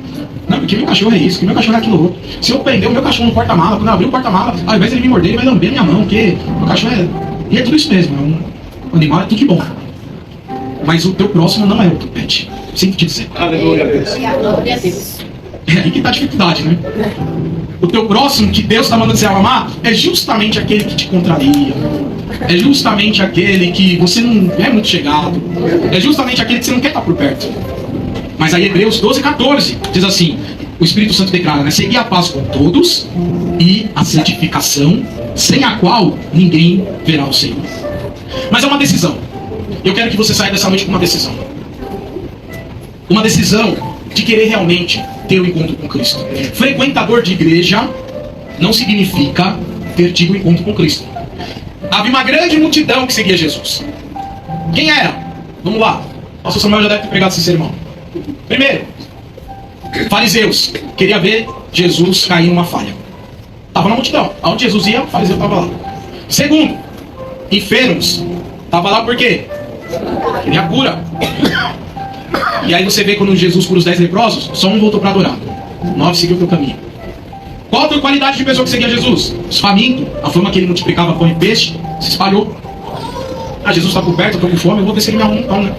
Não, porque o meu cachorro é isso, porque o meu cachorro é aquilo outro. Se eu prender o meu cachorro no porta-mala, quando eu abrir o porta-mala, ao invés de ele me morder, ele vai lamber minha mão, porque o meu cachorro é... E é tudo isso mesmo, um animal é tudo de bom. Mas o teu próximo não é o teu pet. Sinto te dizer. Aleluia a Deus. É aí que está a dificuldade, né? O teu próximo que Deus está mandando você amar é justamente aquele que te contraria. É justamente aquele que você não é muito chegado. É justamente aquele que você não quer estar por perto. Mas aí Hebreus 12:14 diz assim, o Espírito Santo declara, né? Segui a paz com todos e a santificação, sem a qual ninguém verá o Senhor. Mas é uma decisão. Eu quero que você saia dessa noite com uma decisão. Uma decisão de querer realmente ter um encontro com Cristo. Frequentador de igreja não significa ter tido um encontro com Cristo. Havia uma grande multidão que seguia Jesus. Quem era? Vamos lá. O pastor Samuel já deve ter pregado esse sermão. Primeiro, fariseus. Queria ver Jesus cair numa falha. Estava na multidão. Aonde Jesus ia, o fariseu estava lá. Segundo, enfermos. Estava lá por quê? Queria cura. E aí você vê quando Jesus cura os 10 leprosos, só um voltou para adorar. 9 seguiu o teu caminho. Qual a tua qualidade de pessoa que seguia Jesus? Os famintos. A fama que ele multiplicava pão e peixe se espalhou. Ah, Jesus está por perto, eu estou com fome, eu vou ver se ele me arruma um pão, né?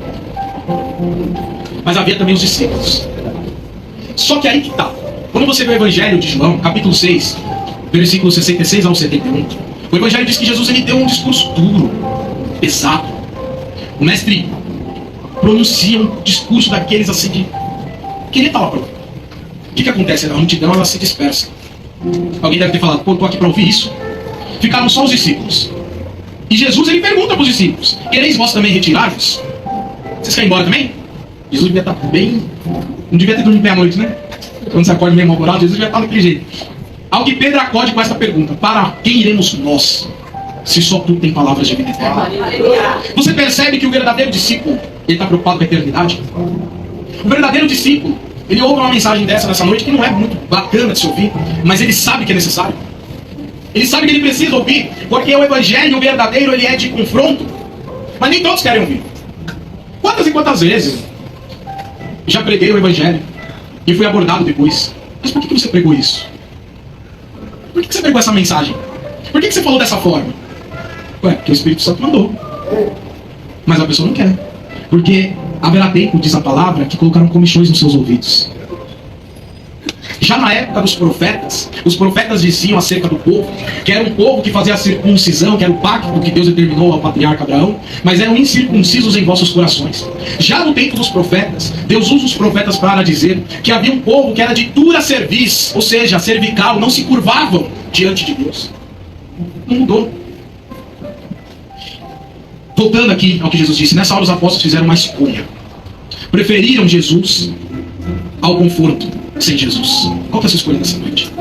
Mas havia também os discípulos. Só que aí que tá. Quando você vê o Evangelho de João, capítulo 6, versículo 66 ao 71, o Evangelho diz que Jesus ele deu um discurso duro, pesado. O mestre pronuncia um discurso daqueles assim de... Queria estar lá para ouvir. O que acontece? A multidão ela se dispersa. Alguém deve ter falado, pô, estou aqui para ouvir isso. Ficaram só os discípulos. E Jesus ele pergunta para os discípulos, quereis vós também retirar-vos? Vocês querem ir embora também? Jesus devia estar bem... Não devia ter dormido bem à noite, né? Quando você acorda meio mal-humorado, Jesus devia estar daquele jeito. Ao que Pedro acode com essa pergunta, para quem iremos nós, se só tu tem palavras de vida eterna? Você percebe que o verdadeiro discípulo, ele está preocupado com a eternidade? O verdadeiro discípulo, ele ouve uma mensagem dessa nessa noite que não é muito bacana de se ouvir, mas ele sabe que é necessário. Ele sabe que ele precisa ouvir, porque o evangelho verdadeiro ele é de confronto. Mas nem todos querem ouvir. Quantas e quantas vezes já preguei o evangelho e fui abordado depois? Mas por que você pregou isso? Por que você pregou essa mensagem? Por que você falou dessa forma? Ué, porque o Espírito Santo mandou. Mas a pessoa não quer. Porque haverá tempo, diz a palavra, que colocaram comichões nos seus ouvidos. Já na época dos profetas, os profetas diziam acerca do povo, que era um povo que fazia a circuncisão, que era o pacto que Deus determinou ao patriarca Abraão, mas eram incircuncisos em vossos corações. Já no tempo dos profetas, Deus usa os profetas para dizer que havia um povo que era de dura cerviz, ou seja, cervical, não se curvavam diante de Deus. Não mudou. Voltando aqui ao que Jesus disse, nessa hora os apóstolos fizeram uma escolha. Preferiram Jesus ao conforto sem Jesus. Qual que é a sua escolha nessa noite?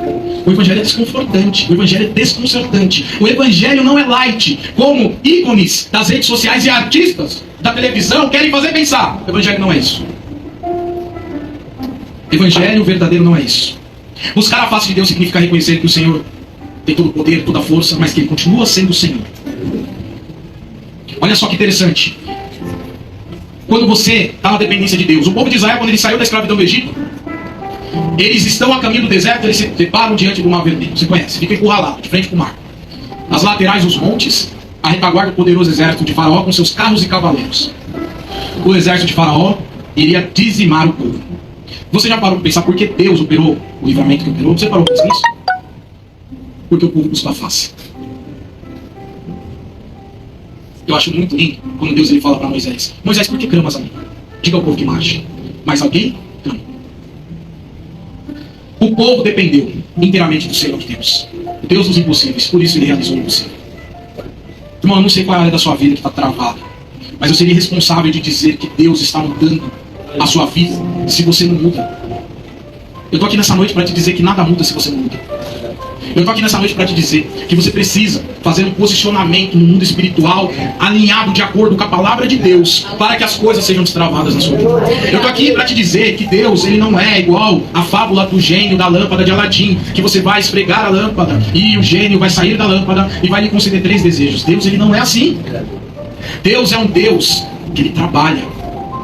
O evangelho é desconfortante, o evangelho é desconcertante. O evangelho não é light, como ícones das redes sociais e artistas da televisão querem fazer pensar. O evangelho não é isso. O evangelho verdadeiro não é isso. Buscar a face de Deus significa reconhecer que o Senhor tem todo o poder, toda a força, mas que Ele continua sendo o Senhor. Olha só que interessante. Quando você está na dependência de Deus, o povo de Israel, quando ele saiu da escravidão do Egito, eles estão a caminho do deserto, eles se deparam diante do mar vermelho. Você conhece? Fica encurralado, de frente para o mar. Nas laterais dos montes, a retaguarda do poderoso exército de Faraó com seus carros e cavaleiros. O exército de Faraó iria dizimar o povo. Você já parou para pensar por que Deus operou o livramento que operou? Você parou para pensar nisso? Porque o povo busca a face. Eu acho muito lindo quando Deus ele fala para Moisés: Moisés, por que clamas a mim? Diga ao povo que marche. Mas alguém clama. O povo dependeu inteiramente do Senhor de Deus. O Deus dos impossíveis. Por isso ele realizou o impossível. Irmão, eu não sei qual é a área da sua vida que está travada, mas eu seria responsável de dizer que Deus está mudando a sua vida se você não muda. Eu tô aqui nessa noite para te dizer que nada muda se você não muda. Eu tô aqui nessa noite para te dizer que você precisa fazer um posicionamento no mundo espiritual alinhado de acordo com a palavra de Deus para que as coisas sejam destravadas na sua vida. Eu tô aqui para te dizer que Deus, ele não é igual a fábula do gênio da lâmpada de Aladim, que você vai esfregar a lâmpada e o gênio vai sair da lâmpada e vai lhe conceder 3 desejos. Deus, ele não é assim. Deus é um Deus que ele trabalha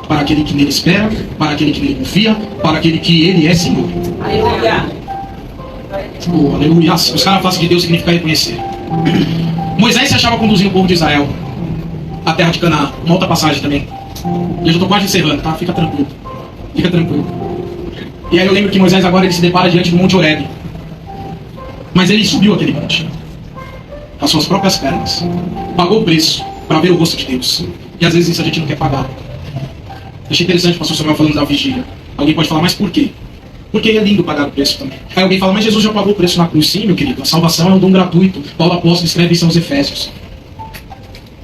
para aquele que nele espera, para aquele que nele confia, para aquele que ele é Senhor. Aleluia. Oh, aleluia. Os caras falam que Deus significa reconhecer. Moisés se achava conduzindo o povo de Israel à terra de Canaã. Uma outra passagem também. E eu já estou quase encerrando, tá? Fica tranquilo. Fica tranquilo. E aí eu lembro que Moisés agora ele se depara diante do Monte Horebe. Mas ele subiu aquele monte com as suas próprias pernas. Pagou o preço para ver o rosto de Deus. E às vezes isso a gente não quer pagar. Achei interessante o pastor Samuel falando da vigília. Alguém pode falar, mas por quê? Porque é lindo pagar o preço também. Aí alguém fala, mas Jesus já pagou o preço na cruz. Sim, meu querido, a salvação é um dom gratuito. Paulo apóstolo escreve isso aos Efésios.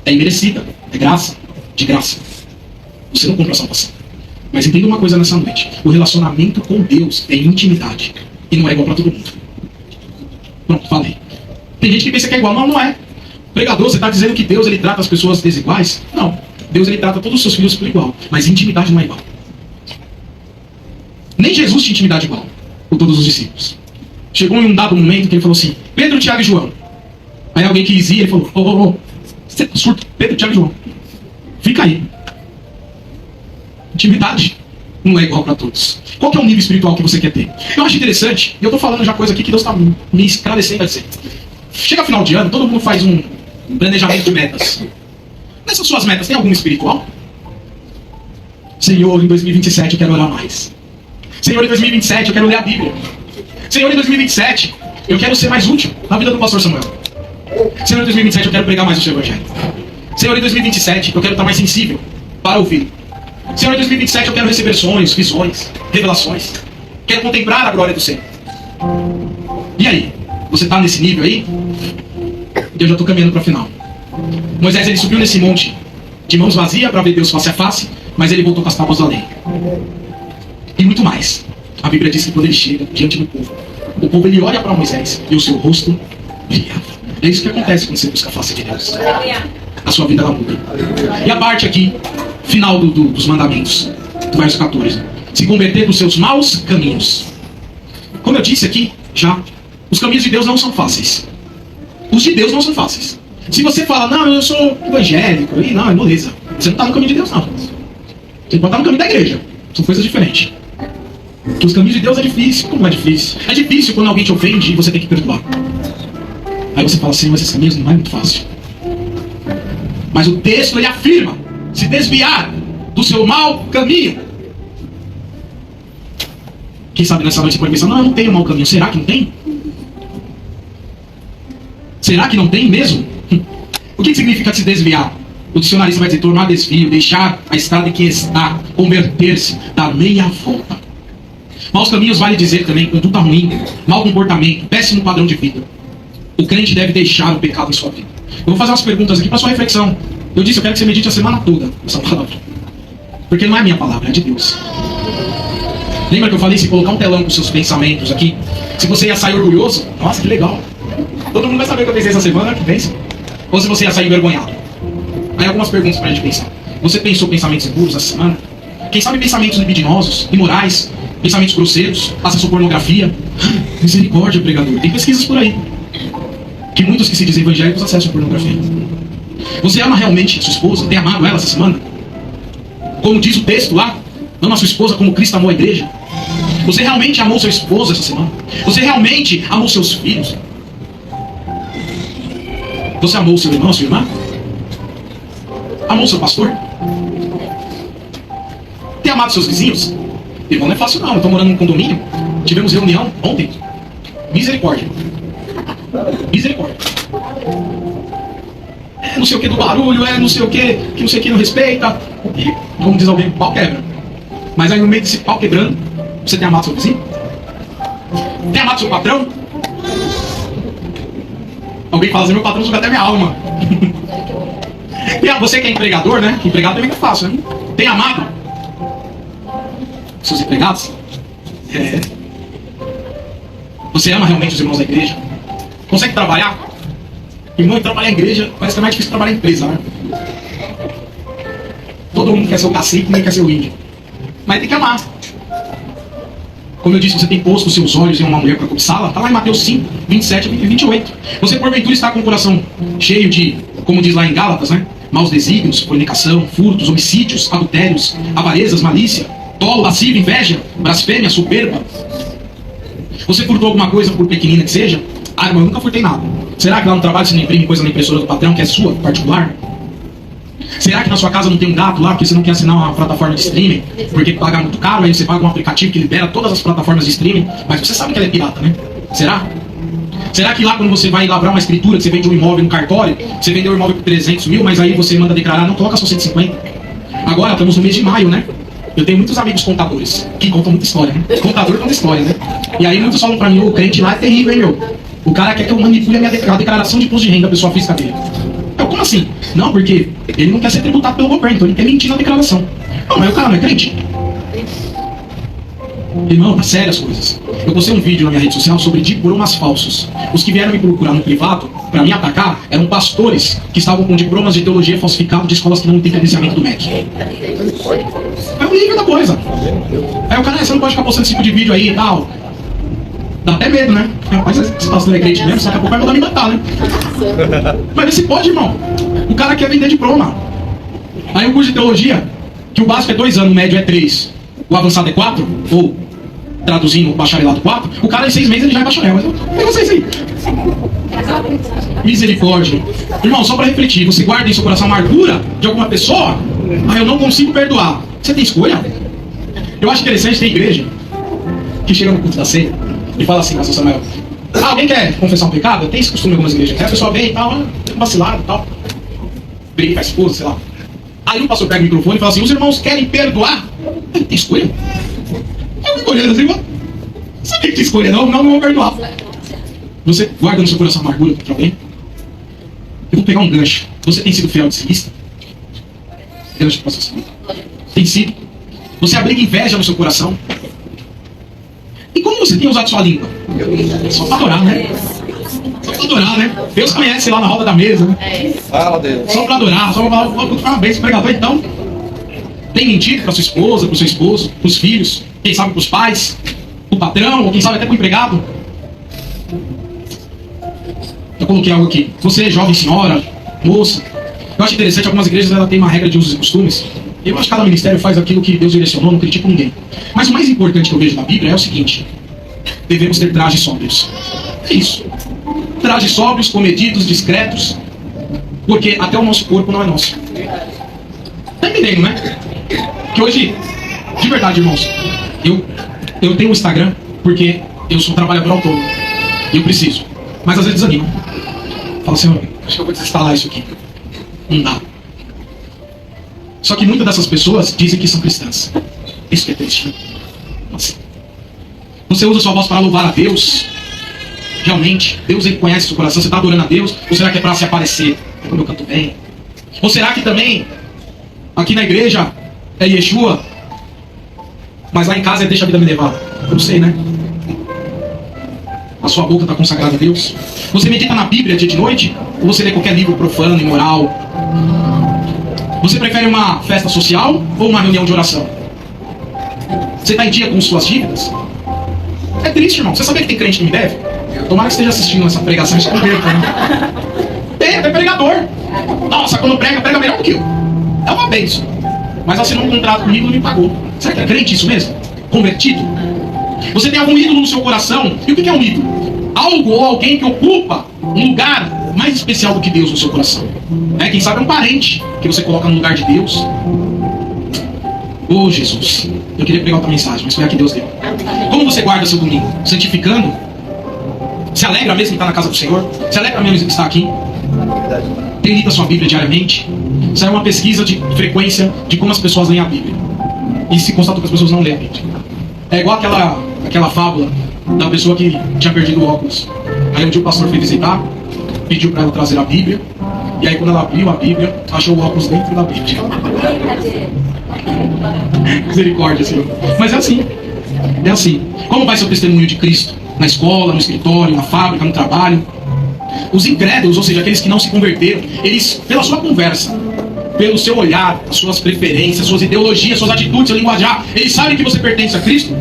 É imerecida, é graça, de graça. Você não compra a salvação. Mas entenda uma coisa nessa noite. O relacionamento com Deus é intimidade. E não é igual para todo mundo. Pronto, falei. Tem gente que pensa que é igual. Não, não é. Pregador, você está dizendo que Deus ele trata as pessoas desiguais? Não. Deus ele trata todos os seus filhos por igual. Mas intimidade não é igual. Nem Jesus tinha intimidade igual com todos os discípulos. Chegou em um dado momento que ele falou assim, Pedro, Tiago e João. Aí alguém quis ir, ele falou, você tá surto? Pedro, Tiago e João. Fica aí. Intimidade não é igual para todos. Qual que é o nível espiritual que você quer ter? Eu acho interessante, e eu estou falando já coisa aqui que Deus está me esclarecendo a dizer. Chega final de ano, todo mundo faz um planejamento de metas. Nessas suas metas, tem alguma espiritual? Senhor, em 2027 eu quero orar mais. Senhor, em 2027 eu quero ler a Bíblia. Senhor, em 2027 eu quero ser mais útil na vida do pastor Samuel. Senhor, em 2027 eu quero pregar mais o seu evangelho. Senhor, em 2027 eu quero estar mais sensível para ouvir. Senhor, em 2027 eu quero receber sonhos, visões, revelações. Quero contemplar a glória do Senhor. E aí? Você está nesse nível aí? Eu já estou caminhando para o final. Moisés ele subiu nesse monte de mãos vazias para ver Deus face a face, mas ele voltou com as tábuas da lei. E muito mais. A Bíblia diz que quando ele chega diante do povo, o povo ele olha para Moisés e o seu rosto brilhava. É isso que acontece quando você busca a face de Deus. A sua vida ela muda. E a parte aqui, final dos mandamentos, do verso 14. Se converter dos seus maus caminhos. Como eu disse aqui, já, os caminhos de Deus não são fáceis. Os de Deus não são fáceis. Se você fala, não, eu sou evangélico, aí não, é moleza. Você não está no caminho de Deus, não. Você pode estar no caminho da igreja. São coisas diferentes. Porque os caminhos de Deus é difícil. Como é difícil? É difícil quando alguém te ofende e você tem que perdoar. Aí você fala assim, mas esses caminhos não é muito fácil. Mas o texto ele afirma, se desviar do seu mau caminho. Quem sabe nessa noite você pode pensar, não, eu não tenho mau caminho. Será que não tem? Será que não tem mesmo? O que significa se desviar? O dicionarista vai dizer tornar desvio, deixar a estrada em que está, converter-se, dar meia volta. Maus caminhos vale dizer também conduta ruim, mau comportamento, péssimo padrão de vida. O crente deve deixar o pecado em sua vida. Eu vou fazer umas perguntas aqui para sua reflexão. Eu disse, eu quero que você medite a semana toda essa palavra. Porque não é minha palavra, é de Deus. Lembra que eu falei, se colocar um telão com seus pensamentos aqui, se você ia sair orgulhoso, nossa, que legal. Todo mundo vai saber o que eu pensei essa semana, que pensa. Ou se você ia sair envergonhado. Aí algumas perguntas pra gente pensar. Você pensou pensamentos impuros essa semana? Quem sabe pensamentos libidinosos, imorais, pensamentos grosseiros, acessou pornografia? Misericórdia, pregador. Tem pesquisas por aí. Que muitos que se dizem evangélicos acessam pornografia. Você ama realmente sua esposa? Tem amado ela essa semana? Como diz o texto lá, ama sua esposa como Cristo amou a igreja? Você realmente amou sua esposa essa semana? Você realmente amou seus filhos? Você amou seu irmão, sua irmã? Amou seu pastor? Tem amado seus vizinhos? Irmão, não é fácil não. Eu estou morando num condomínio. Tivemos reunião ontem. Misericórdia. Misericórdia. É não sei o que do barulho, é não sei o que não sei o que não respeita. E, como diz alguém, o pau quebra. Mas aí no meio desse pau quebrando, você tem amado seu vizinho? Tem amado seu patrão? Alguém fala assim, meu patrão suga até minha alma. E você que é empregador, né? Empregado também é fácil, né? Tem amado seus empregados? É. Você ama realmente os irmãos da igreja? Consegue trabalhar? Irmão, trabalhar em igreja parece que é mais difícil que trabalhar em empresa, né? Todo mundo quer ser o cacique, ninguém quer ser o índio. Mas tem que amar. Como eu disse, você tem posto os seus olhos em uma mulher para cobiçá-la. Está lá em Mateus 5, 27 e 28. Você porventura está com o coração cheio de, como diz lá em Gálatas, né? Maus desígnios, fornicação, furtos, homicídios, adultérios, avarezas, malícia, dolo, lascívia, inveja, blasfêmia, soberba. Você furtou alguma coisa, por pequenina que seja? Ah, irmão, eu nunca furtei nada. Será que lá no trabalho você não imprime coisa na impressora do patrão que é sua, particular? Será que na sua casa não tem um gato lá porque você não quer assinar uma plataforma de streaming porque paga muito caro, aí você paga um aplicativo que libera todas as plataformas de streaming, mas você sabe que ela é pirata, né? Será? Será que lá quando você vai lavrar uma escritura, que você vende um imóvel no cartório, você vendeu o imóvel por 300 mil, mas aí você manda declarar, não coloca só 150? Agora estamos no mês de maio, né? Eu tenho muitos amigos contadores que contam muita história, né? Contador conta história, né? E aí muitos falam pra mim, o crente lá é terrível, hein, meu? O cara quer que eu manipule a declaração de imposto de renda da pessoa física dele. Eu, como assim? Não, porque ele não quer ser tributado pelo governo, então ele quer mentir na declaração. Não, mas o cara não é crente. Irmão, tá sério as coisas. Eu postei um vídeo na minha rede social sobre diplomas falsos. Os que vieram me procurar no privado, pra me atacar, eram pastores que estavam com diplomas de teologia falsificados de escolas que não têm credenciamento do MEC. É o nível da coisa. Aí o cara, você não pode ficar postando esse tipo de vídeo aí e tal. Dá até medo, né? Rapaz, esse pastor é crente mesmo, daqui a pouco vai mandar me matar, né? Mas vê se pode, irmão. O cara quer vender diploma. Aí o curso de teologia, que o básico é 2 anos, o médio é 3, o avançado é 4, ou traduzindo o bacharelado 4, o cara em 6 meses ele já é bacharel. Mas eu vocês aí. Misericórdia. Irmão, só para refletir, você guarda em seu coração a amargura de alguma pessoa? Ah, eu não consigo perdoar. Você tem escolha? Eu acho interessante ter igreja que chega no culto da ceia e fala assim, pastor Samuel, alguém quer confessar um pecado? Tem esse costume em algumas igrejas. Aí a pessoa vem e tal, vacilado e tal, briga com a esposa, sei lá. Aí o pastor pega o microfone e fala assim, os irmãos querem perdoar? Tem escolha? Eu fico olhando assim, você tem que escolher, não vou perdoar. Você guarda no seu coração a amargura contra alguém? Eu vou pegar um gancho. Você tem sido fiel de dizimista? Gancho, pastor Samuel. Tem sido? Você abriga inveja no seu coração? E como você tem usado sua língua? Só pra adorar, né? Só pra adorar, né? Deus conhece lá na roda da mesa, né? Fala, Deus. Só pra adorar, só pra falar bem esse pregador. Então, tem mentido pra sua esposa, pro seu esposo, pros filhos, quem sabe pros pais, pro patrão, ou quem sabe até pro empregado. Eu coloquei algo aqui. Você, jovem senhora, moça, eu acho interessante, algumas igrejas ela tem uma regra de usos e costumes. Eu acho que cada ministério faz aquilo que Deus direcionou, não critico ninguém. Mas o mais importante que eu vejo na Bíblia é o seguinte: devemos ter trajes sóbrios. É isso. Trajes sóbrios, comedidos, discretos, porque até o nosso corpo não é nosso. Tá entendendo, né? Que hoje, de verdade, irmãos, eu tenho um Instagram porque eu sou um trabalhador autônomo. E eu preciso. Mas às vezes desanimo. Falo assim, acho que eu vou desinstalar isso aqui. Não dá. Só que muitas dessas pessoas dizem que são cristãs. Isso que é triste. Nossa. Você usa sua voz para louvar a Deus? Realmente? Deus ele conhece seu coração? Você está adorando a Deus? Ou será que é para se aparecer? Como eu canto bem? Ou será que também, aqui na igreja, é Yeshua, mas lá em casa é deixa a vida me levar? Eu não sei, né? A sua boca está consagrada a Deus? Você medita na Bíblia dia e de noite? Ou você lê qualquer livro profano, imoral? Você prefere uma festa social ou uma reunião de oração? Você está em dia com suas dívidas? É triste, irmão. Você sabia que tem crente que me deve? Tomara que esteja assistindo essa pregação e se converta, né? É pregador. Nossa, quando prega melhor do que eu. É uma bênção. Mas assinou um contrato comigo e não me pagou. Será que é crente isso mesmo? Convertido? Você tem algum ídolo no seu coração? E o que é um ídolo? Algo ou alguém que ocupa um lugar mais especial do que Deus no seu coração. Quem sabe é um parente que você coloca no lugar de Deus. Oh, Jesus. Eu queria pegar outra mensagem, mas foi a que Deus deu. Como você guarda seu domingo? Santificando? Se alegra mesmo em estar na casa do Senhor? Se alegra mesmo em estar aqui? Tem lido a sua Bíblia diariamente? Isso é uma pesquisa de frequência de como as pessoas leem a Bíblia. E se constatou que as pessoas não leem a Bíblia. É igual aquela fábula da pessoa que tinha perdido o óculos. Aí um dia o pastor foi visitar, pediu para ela trazer a Bíblia. E aí quando ela abriu a Bíblia, achou o óculos dentro da Bíblia. Misericórdia, Senhor. Mas é assim. É assim. Como vai ser o testemunho de Cristo na escola, no escritório, na fábrica, no trabalho. Os incrédulos, ou seja, aqueles que não se converteram, eles, pela sua conversa, pelo seu olhar, as suas preferências, suas ideologias, suas atitudes, seu linguajar, eles sabem que você pertence a Cristo.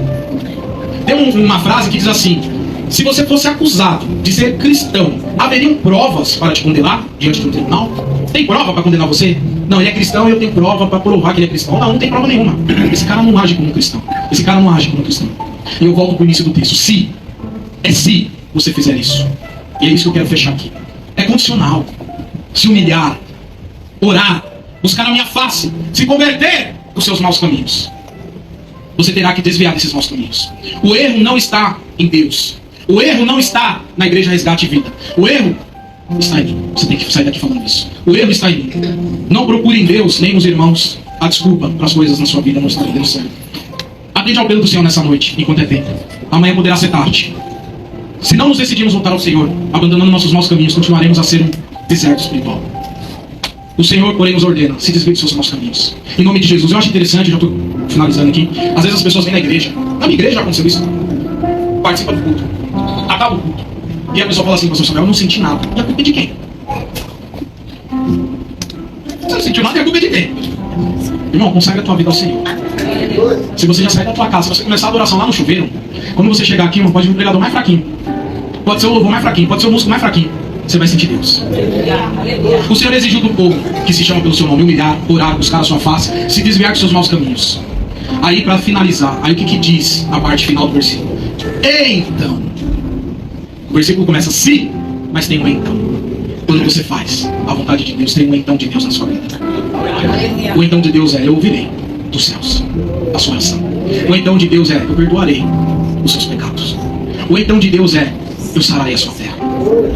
Tem uma frase que diz assim: se você fosse acusado de ser cristão, haveriam provas para te condenar diante de um tribunal? Tem prova para condenar você? Não, ele é cristão e eu tenho prova para provar que ele é cristão. Não, não tem prova nenhuma. Esse cara não age como um cristão. Esse cara não age como um cristão. E eu volto para o início do texto. Se você fizer isso. E é isso que eu quero fechar aqui. É condicional. Se humilhar, orar, buscar a minha face, se converter dos seus maus caminhos, você terá que desviar desses maus caminhos. O erro não está em Deus. O erro não está na Igreja Resgate e Vida. O erro está em mim. Você tem que sair daqui falando isso. O erro está em mim. Não procure em Deus, nem nos irmãos, a desculpa para as coisas na sua vida não estarem dando certo. Atende ao apelo do Senhor nessa noite, enquanto é tempo. Amanhã poderá ser tarde. Se não nos decidimos voltar ao Senhor, abandonando nossos maus caminhos, continuaremos a ser um deserto espiritual. O Senhor, porém, nos ordena: se desvie dos seus maus caminhos. Em nome de Jesus. Eu acho interessante, já estou finalizando aqui. Às vezes as pessoas vêm na igreja. Na minha igreja já aconteceu isso. Participa do culto. Acaba o culto. E a pessoa fala assim: pastor Samuel, eu não senti nada. E a culpa é de quem? Você não sentiu nada e a culpa é de quem? Irmão, consagra a tua vida ao Senhor. Se você já sair da tua casa, se você começar a adoração lá no chuveiro, quando você chegar aqui, pode vir um pregador mais fraquinho. Pode ser o louvor mais fraquinho. Pode ser o músico mais fraquinho. Você vai sentir Deus. O Senhor exigiu do povo que se chama pelo seu nome humilhar, orar, buscar a sua face, se desviar dos seus maus caminhos. Aí, para finalizar, aí o que diz a parte final do versículo? Então, o versículo começa se, mas tem um então. Quando você faz a vontade de Deus, tem um então de Deus na sua vida. O então de Deus é: eu ouvirei dos céus a sua oração. O então de Deus é: eu perdoarei os seus pecados. O então de Deus é: eu sararei a sua terra.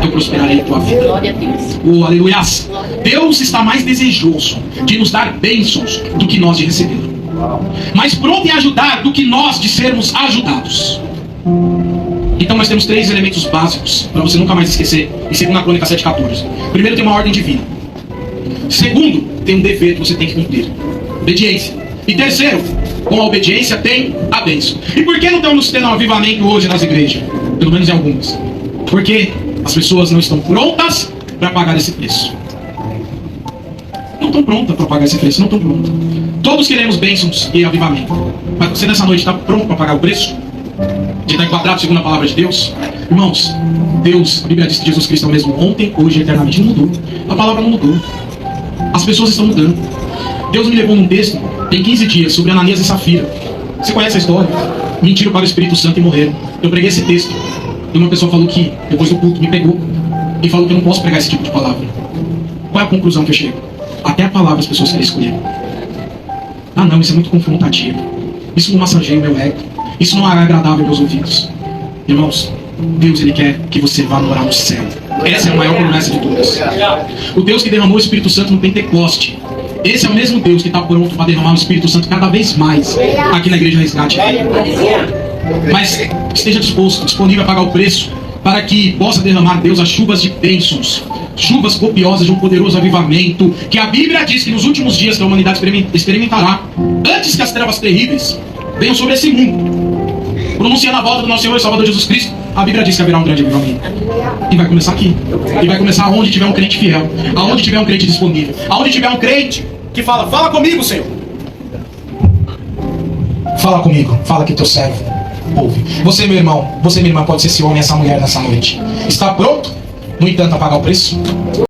Eu prosperarei a tua vida. Glória a Deus. Oh, aleluias. Deus está mais desejoso de nos dar bênçãos do que nós de receber. Mais pronto em ajudar do que nós de sermos ajudados. Então nós temos 3 elementos básicos para você nunca mais esquecer em 2 Crônicas 7,14. Primeiro, tem uma ordem divina. Segundo, tem um dever que você tem que cumprir: obediência. E terceiro, com a obediência tem a bênção. E por que não estamos tendo um avivamento hoje nas igrejas? Pelo menos em algumas. Porque as pessoas não estão prontas para pagar esse preço. Não estão prontas para pagar esse preço, não estão prontas. Todos queremos bênçãos e avivamento. Mas você nessa noite está pronto para pagar o preço? De estar enquadrado segundo a palavra de Deus? Irmãos, Deus, a Bíblia diz que Jesus Cristo é o mesmo ontem, hoje e eternamente. Não mudou. A palavra não mudou. As pessoas estão mudando. Deus me levou num texto, tem 15 dias, sobre Ananias e Safira. Você conhece a história? Mentiram para o Espírito Santo e morreram. Eu preguei esse texto. E uma pessoa falou que, depois do culto, me pegou e falou que eu não posso pregar esse tipo de palavra. Qual é a conclusão que eu chego? Até a palavra as pessoas querem escolher. Ah não, isso é muito confrontativo. Isso não massageia o meu ego. Isso não é agradável aos meus ouvidos. Irmãos, Deus, Ele quer que você vá morar no céu. Essa é a maior promessa de todas. O Deus que derramou o Espírito Santo no Pentecoste, esse é o mesmo Deus que está pronto para derramar o Espírito Santo cada vez mais aqui na Igreja Resgate. Mas esteja disposto, disponível a pagar o preço, para que possa derramar, Deus, as chuvas de bênçãos, chuvas copiosas de um poderoso avivamento, que a Bíblia diz que nos últimos dias que a humanidade experimentará, antes que as trevas terríveis venham sobre esse mundo, pronunciando a volta do nosso Senhor e Salvador Jesus Cristo. A Bíblia diz que haverá um grande avivamento. E vai começar aqui. E vai começar onde tiver um crente fiel, aonde tiver um crente disponível, aonde tiver um crente que fala: fala comigo, Senhor. Fala comigo, fala que teu servo ouve. Você, meu irmão, você, minha irmã, pode ser esse homem, essa mulher nessa noite. Está pronto, no entanto, a pagar o preço?